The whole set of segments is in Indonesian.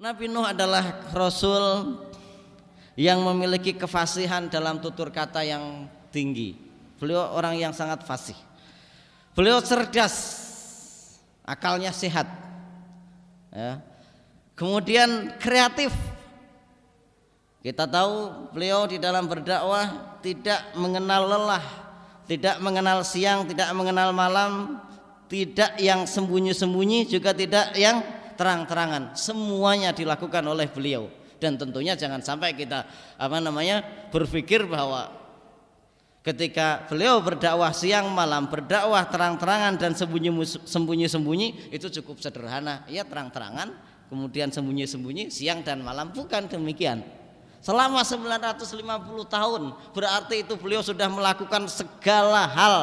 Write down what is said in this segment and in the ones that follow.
Nabi Nuh adalah Rasul yang memiliki kefasihan dalam tutur kata yang tinggi. Beliau orang yang sangat fasih. Beliau cerdas, akalnya sehat, ya. Kemudian kreatif. Kita tahu beliau di dalam berdakwah tidak mengenal lelah, tidak mengenal siang, tidak mengenal malam, tidak yang sembunyi-sembunyi, juga tidak yang terang-terangan. Semuanya dilakukan oleh beliau. Dan tentunya jangan sampai kita berpikir bahwa ketika beliau berdakwah siang malam, berdakwah terang-terangan dan sembunyi-sembunyi itu cukup sederhana. Ya, terang-terangan, kemudian sembunyi-sembunyi, siang dan malam. Bukan demikian. Selama 950 tahun berarti itu beliau sudah melakukan segala hal,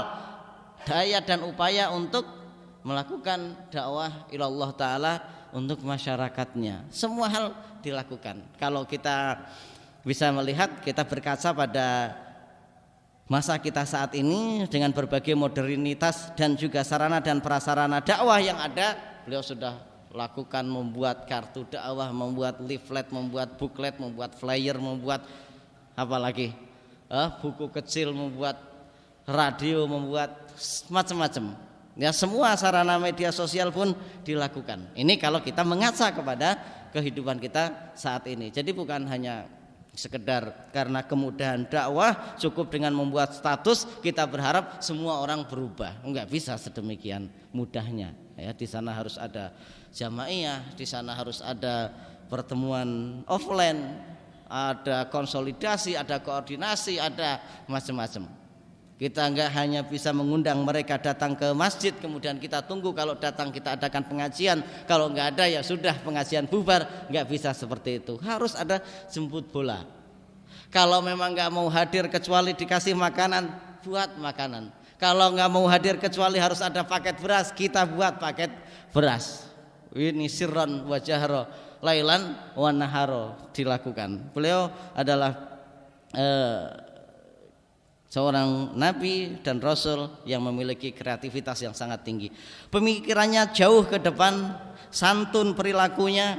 daya dan upaya untuk melakukan dakwah ilallah ta'ala untuk masyarakatnya. Semua hal dilakukan. Kalau kita bisa melihat, kita berkaca pada masa kita saat ini dengan berbagai modernitas dan juga sarana dan prasarana dakwah yang ada, beliau sudah lakukan, membuat kartu dakwah, membuat leaflet, membuat booklet, membuat flyer, membuat apalagi buku kecil, membuat radio, membuat macam-macam. Ya, semua sarana media sosial pun dilakukan. Ini kalau kita mengaca kepada kehidupan kita saat ini. Jadi bukan hanya sekedar karena kemudahan dakwah cukup dengan membuat status kita berharap semua orang berubah. Enggak bisa sedemikian mudahnya. Ya, di sana harus ada jamaiyah, di sana harus ada pertemuan offline, ada konsolidasi, ada koordinasi, ada macam-macam. Kita enggak hanya bisa mengundang mereka datang ke masjid, kemudian kita tunggu kalau datang kita adakan pengajian, kalau enggak ada ya sudah pengajian bubar. Enggak bisa seperti itu. Harus ada jemput bola. Kalau memang enggak mau hadir kecuali dikasih makanan, buat makanan. Kalau enggak mau hadir kecuali harus ada paket beras, kita buat paket beras. Ini sirran wa jahra, lailan wa nahara dilakukan. Beliau adalah seorang nabi dan rasul yang memiliki kreativitas yang sangat tinggi. Pemikirannya jauh ke depan, santun perilakunya.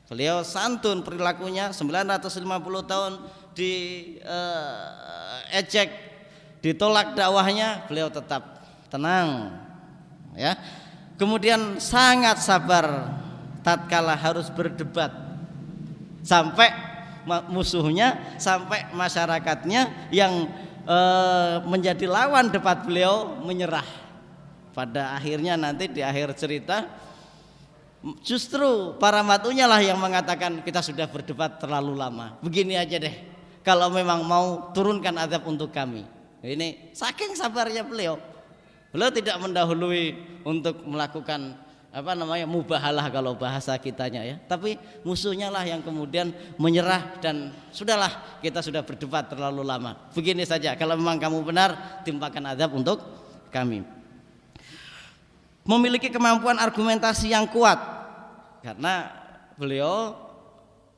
Beliau santun perilakunya, 950 tahun ejek, ditolak dakwahnya, beliau tetap tenang, ya. Kemudian sangat sabar tatkala harus berdebat sampai musuhnya, sampai masyarakatnya yang menjadi lawan debat beliau menyerah. Pada akhirnya nanti di akhir cerita justru para matunya lah yang mengatakan kita sudah berdebat terlalu lama. Begini aja deh, kalau memang mau turunkan azab untuk kami. Ini saking sabarnya beliau. Beliau tidak mendahului untuk melakukan mubahalah kalau bahasa kitanya, ya. Tapi musuhnya lah yang kemudian menyerah dan sudahlah, kita sudah berdebat terlalu lama. Begini saja, kalau memang kamu benar, timpakan azab untuk kami. Memiliki kemampuan argumentasi yang kuat karena beliau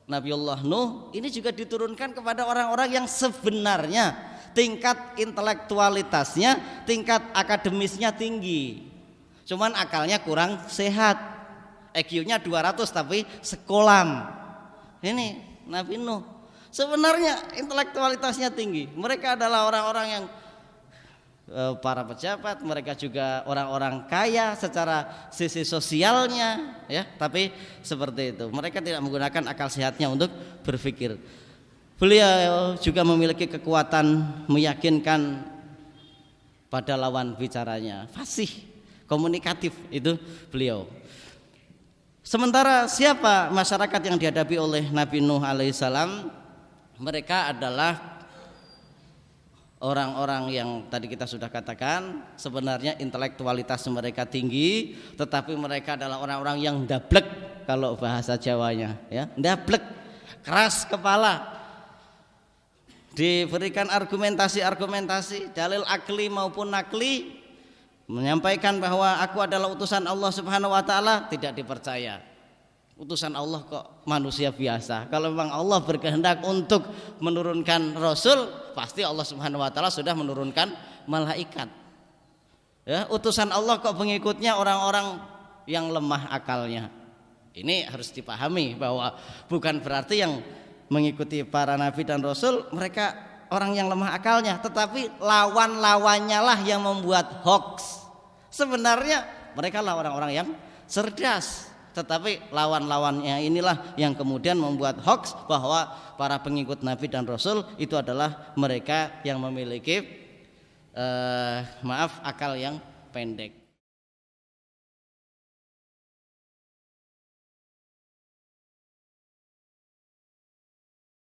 Nabiullah Nuh ini juga diturunkan kepada orang-orang yang sebenarnya tingkat intelektualitasnya, tingkat akademisnya tinggi. Cuman akalnya kurang sehat. IQ-nya 200 tapi sekolam. Ini Nabi Nuh. Sebenarnya intelektualitasnya tinggi. Mereka adalah orang-orang yang para pejabat, mereka juga orang-orang kaya secara sisi sosialnya, ya, tapi seperti itu. Mereka tidak menggunakan akal sehatnya untuk berpikir. Beliau juga memiliki kekuatan meyakinkan pada lawan bicaranya, fasih, komunikatif itu beliau. Sementara siapa masyarakat yang dihadapi oleh Nabi Nuh alaihissalam? Mereka adalah orang-orang yang tadi kita sudah katakan sebenarnya intelektualitas mereka tinggi, tetapi mereka adalah orang-orang yang ndablek kalau bahasa Jawanya, ya, ndablek, keras kepala. Diberikan argumentasi dalil akli maupun nakli, menyampaikan bahwa aku adalah utusan Allah Subhanahu wa taala, tidak dipercaya. Utusan Allah kok manusia biasa. Kalau memang Allah berkehendak untuk menurunkan rasul, pasti Allah Subhanahu wa taala sudah menurunkan malaikat. Ya, utusan Allah kok pengikutnya orang-orang yang lemah akalnya. Ini harus dipahami bahwa bukan berarti yang mengikuti para nabi dan rasul mereka orang yang lemah akalnya, tetapi lawan-lawannya lah yang membuat hoax. Sebenarnya mereka lah orang-orang yang cerdas, tetapi lawan-lawannya inilah yang kemudian membuat hoax bahwa para pengikut nabi dan rasul itu adalah mereka yang memiliki akal yang pendek.